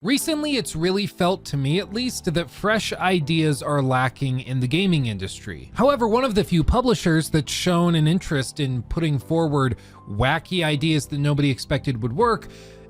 Recently, it's really felt, to me at least, that fresh ideas are lacking in the gaming industry. However, one of the few publishers that's shown an interest in putting forward wacky ideas that nobody expected would work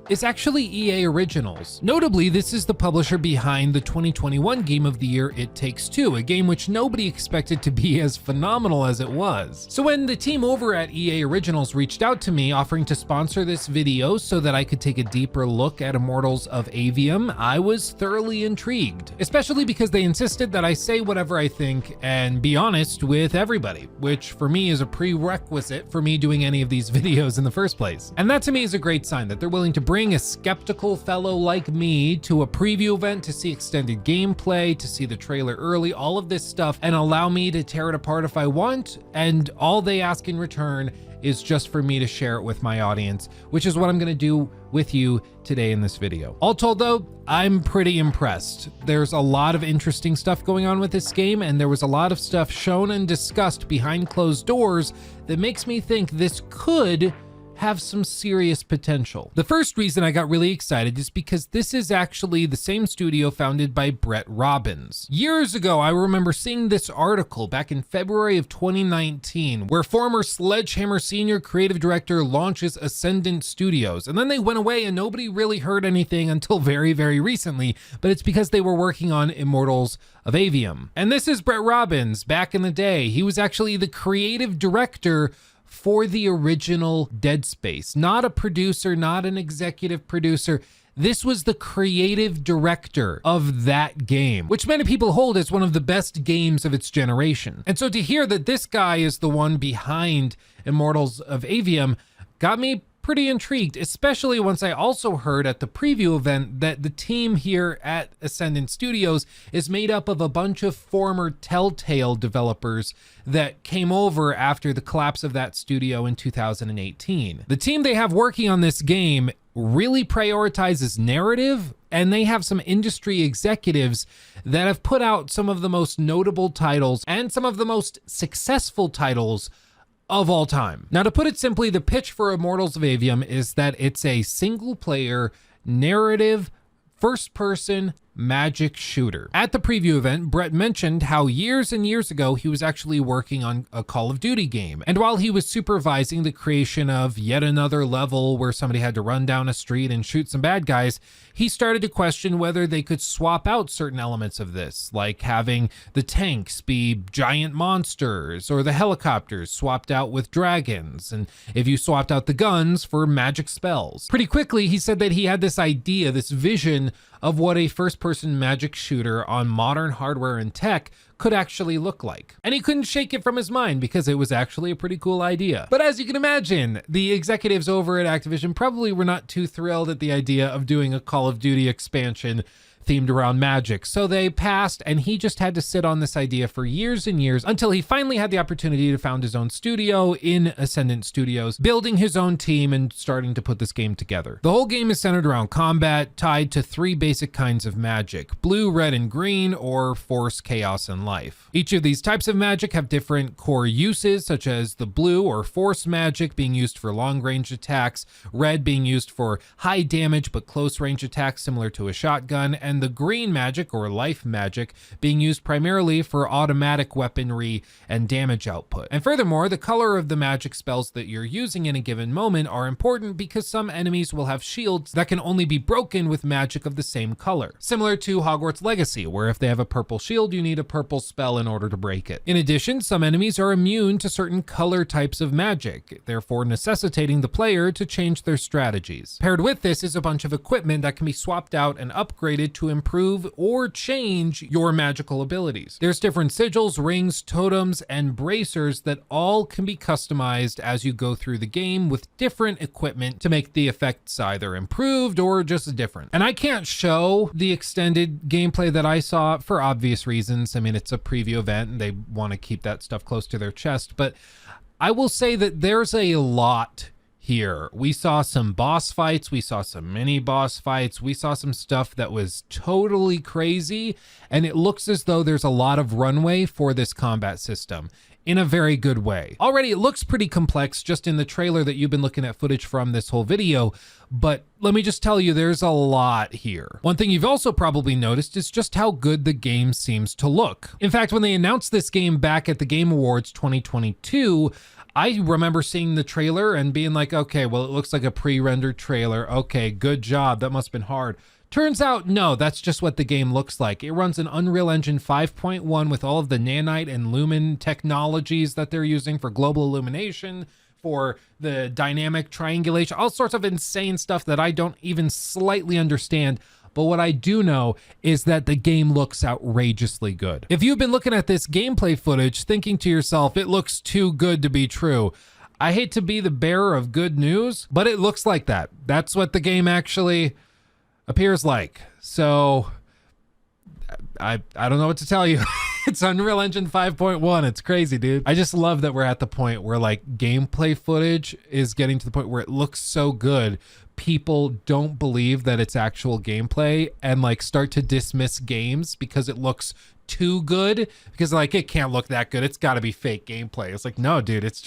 is actually EA Originals. Notably, this is the publisher behind the 2021 Game of the Year, It Takes Two, a game which nobody expected to be as phenomenal as it was. So when the team over at EA Originals reached out to me offering to sponsor this video so that I could take a deeper look at Immortals of Aveum, I was thoroughly intrigued, especially because they insisted that I say whatever I think and be honest with everybody, which for me is a prerequisite for me doing any of these videos in the first place. And that to me is a great sign that they're willing to bring a skeptical fellow like me to a preview event to see extended gameplay, to see the trailer early, all of this stuff, and allow me to tear it apart if I want, and all they ask in return is just for me to share it with my audience, which is what I'm gonna do with you today in this video. All told though, I'm pretty impressed. There's a lot of interesting stuff going on with this game, and there was a lot of stuff shown and discussed behind closed doors that makes me think this could have some serious potential. The first reason I got really excited is because this is actually the same studio founded by Brett Robbins. Years ago, I remember seeing this article back in February of 2019, where former Sledgehammer senior creative director launches Ascendant Studios, and then they went away and nobody really heard anything until very, very recently, but it's because they were working on Immortals of Aveum. And this is Brett Robbins back in the day. He was actually the creative director for the original Dead Space, not a producer, not an executive producer. This was the creative director of that game, which many people hold as one of the best games of its generation. And so to hear that this guy is the one behind Immortals of Aveum got me pretty intrigued, especially once I also heard at the preview event that the team here at Ascendant Studios is made up of a bunch of former Telltale developers that came over after the collapse of that studio in 2018. The team they have working on this game really prioritizes narrative, and they have some industry executives that have put out some of the most notable titles and some of the most successful titles of all time. Now, to put it simply, the pitch for Immortals of Aveum is that it's a single-player, narrative, first-person magic shooter. At the preview event, Brett mentioned how years and years ago he was actually working on a Call of Duty game. And while he was supervising the creation of yet another level where somebody had to run down a street and shoot some bad guys, he started to question whether they could swap out certain elements of this, like having the tanks be giant monsters or the helicopters swapped out with dragons, and if you swapped out the guns for magic spells. Pretty quickly, he said that he had this idea, this vision of what a first-person magic shooter on modern hardware and tech could actually look like. And he couldn't shake it from his mind because it was actually a pretty cool idea. But as you can imagine, the executives over at Activision probably were not too thrilled at the idea of doing a Call of Duty expansion themed around magic. So they passed, and he just had to sit on this idea for years and years until he finally had the opportunity to found his own studio in Ascendant Studios, building his own team and starting to put this game together. The whole game is centered around combat, tied to three basic kinds of magic: blue, red, and green, or force, chaos, and life. Each of these types of magic have different core uses, such as the blue or force magic being used for long-range attacks, red being used for high damage but close-range attacks similar to a shotgun, and the green magic or life magic being used primarily for automatic weaponry and damage output. And furthermore, the color of the magic spells that you're using in a given moment are important because some enemies will have shields that can only be broken with magic of the same color. Similar to Hogwarts Legacy, where if they have a purple shield, you need a purple spell in order to break it. In addition, some enemies are immune to certain color types of magic, therefore necessitating the player to change their strategies. Paired with this is a bunch of equipment that can be swapped out and upgraded to improve or change your magical abilities. There's different sigils, rings, totems, and bracers that all can be customized as you go through the game with different equipment to make the effects either improved or just different. And I can't show the extended gameplay that I saw for obvious reasons. I mean, it's a preview event and they want to keep that stuff close to their chest, but I will say that there's a lot here. We saw some boss fights, we saw some mini boss fights, we saw some stuff that was totally crazy, and it looks as though there's a lot of runway for this combat system. in a very good way. Already, it looks pretty complex just in the trailer that you've been looking at footage from this whole video, but let me just tell you, there's a lot here. One thing you've also probably noticed is just how good the game seems to look. In fact, when they announced this game back at the Game Awards 2022, I remember seeing the trailer and being like, okay, well, it looks like a pre-rendered trailer. Okay, good job. That must have been hard. Turns out, no, that's just what the game looks like. It runs an Unreal Engine 5.1 with all of the nanite and lumen technologies that they're using for global illumination, for the dynamic triangulation, all sorts of insane stuff that I don't even slightly understand. But what I do know is that the game looks outrageously good. If you've been looking at this gameplay footage thinking to yourself, it looks too good to be true, I hate to be the bearer of good news, but it looks like that. That's what the game actually appears like. So I don't know what to tell you. It's Unreal Engine 5.1. It's crazy, dude. I just love that we're at the point where like gameplay footage is getting to the point where it looks so good, people don't believe that it's actual gameplay and like start to dismiss games because it looks too good, because like it can't look that good, it's got to be fake gameplay. It's like, no dude, it's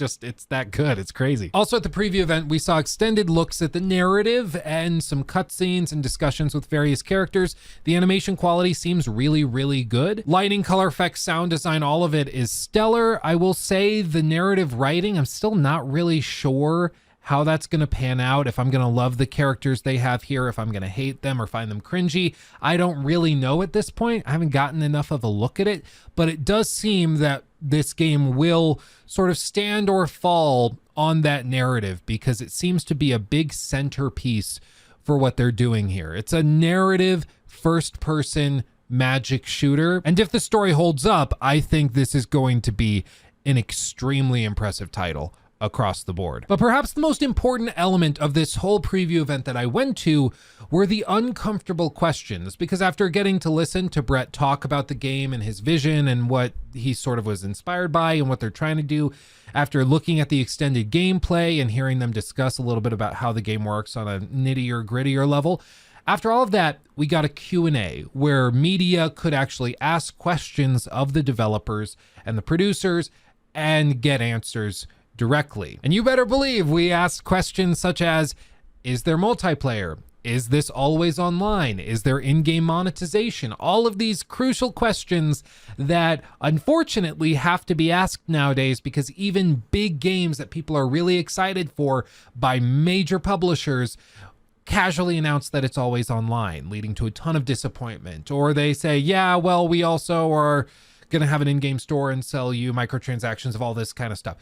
that good. It's crazy. Also at the preview event, we saw extended looks at the narrative and some cutscenes and discussions with various characters. The animation quality seems really good. Lighting, color effects, sound design, all of it is stellar. I will say the narrative writing, I'm still not really sure how that's going to pan out, if I'm going to love the characters they have here, if I'm going to hate them or find them cringy. I don't really know at this point. I haven't gotten enough of a look at it, but it does seem that this game will sort of stand or fall on that narrative because it seems to be a big centerpiece for what they're doing here. It's a narrative first-person magic shooter, and if the story holds up, I think this is going to be an extremely impressive title across the board. But perhaps the most important element of this whole preview event that I went to were the uncomfortable questions, because after getting to listen to Brett talk about the game and his vision and what he sort of was inspired by and what they're trying to do, after looking at the extended gameplay and hearing them discuss a little bit about how the game works on a nittier, grittier level, after all of that, we got a Q&A where media could actually ask questions of the developers and the producers and get answers directly. And you better believe we asked questions such as, is there multiplayer? Is this always online? Is there in-game monetization? All of these crucial questions that unfortunately have to be asked nowadays because even big games that people are really excited for by major publishers casually announce that it's always online, leading to a ton of disappointment. Or they say, yeah, well, we also are going to have an in-game store and sell you microtransactions of all this kind of stuff.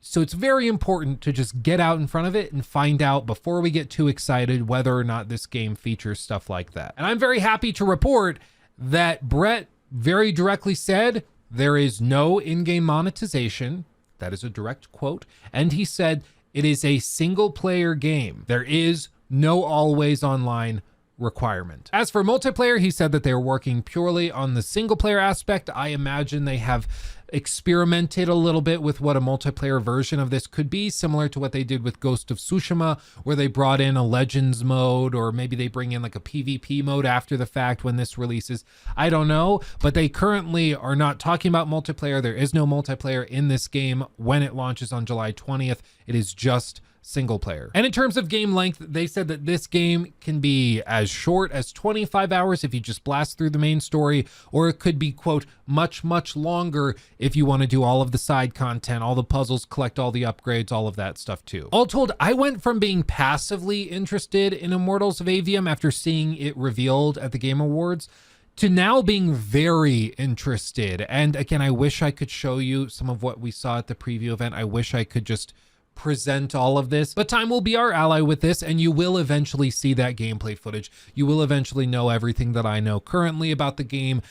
So it's very important to just get out in front of it and find out before we get too excited whether or not this game features stuff like that. And I'm very happy to report that Brett very directly said there is no in-game monetization. That is a direct quote. And he said it is a single-player game. There is no always online requirement. As for multiplayer, he said that they are working purely on the single-player aspect. I imagine they have experimented a little bit with what a multiplayer version of this could be, similar to what they did with Ghost of Tsushima, where they brought in a Legends mode, or maybe they bring in like a PvP mode after the fact when this releases. I don't know, but they currently are not talking about multiplayer. There is no multiplayer in this game when it launches on July 20th. It is just single player. And in terms of game length, they said that this game can be as short as 25 hours if you just blast through the main story, or it could be, quote, much longer if you want to do all of the side content, all the puzzles, collect all the upgrades, all of that stuff too. All told, I went from being passively interested in Immortals of Aveum after seeing it revealed at the Game Awards to now being very interested. And again, I wish I could show you some of what we saw at the preview event. I wish I could just present all of this, but time will be our ally with this, and you will eventually see that gameplay footage. You will eventually know everything that I know currently about the game,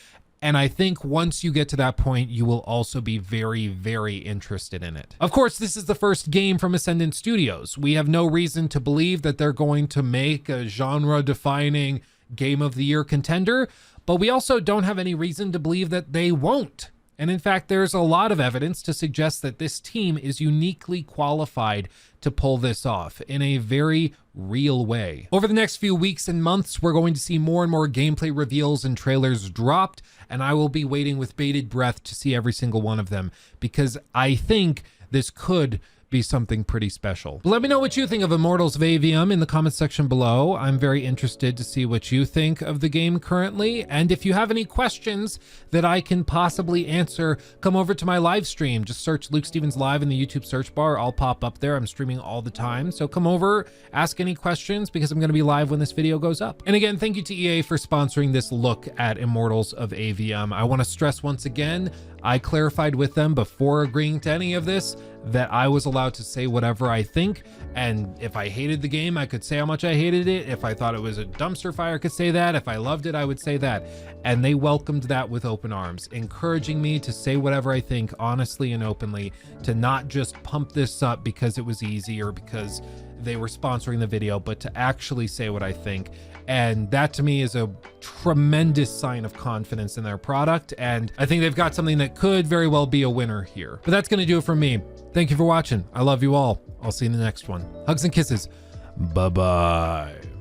and I think once you get to that point, you will also be very interested in it. Of course, this is the first game from Ascendant Studios. We have no reason to believe that they're going to make a genre-defining Game of the Year contender, but we also don't have any reason to believe that they won't. And in fact, there's a lot of evidence to suggest that this team is uniquely qualified to pull this off in a very real way. Over the next few weeks and months, we're going to see more and more gameplay reveals and trailers dropped, and I will be waiting with bated breath to see every single one of them, because I think this could be something pretty special. But let me know what you think of Immortals of Aveum in the comments section below. I'm very interested to see what you think of the game currently. And if you have any questions that I can possibly answer, come over to my live stream. Just search Luke Stevens Live in the YouTube search bar. I'll pop up there. I'm streaming all the time. So come over, ask any questions, because I'm going to be live when this video goes up. And again, thank you to EA for sponsoring this look at Immortals of Aveum. I want to stress once again, I clarified with them before agreeing to any of this that I was allowed to say whatever I think, and if I hated the game, I could say how much I hated it. If I thought it was a dumpster fire, I could say that. If I loved it, I would say that. And they welcomed that with open arms, encouraging me to say whatever I think honestly and openly, to not just pump this up because it was easy or because they were sponsoring the video, but to actually say what I think. And that to me is a tremendous sign of confidence in their product. And I think they've got something that could very well be a winner here. But that's going to do it for me. Thank you for watching. I love you all. I'll see you in the next one. Hugs and kisses. Bye-bye.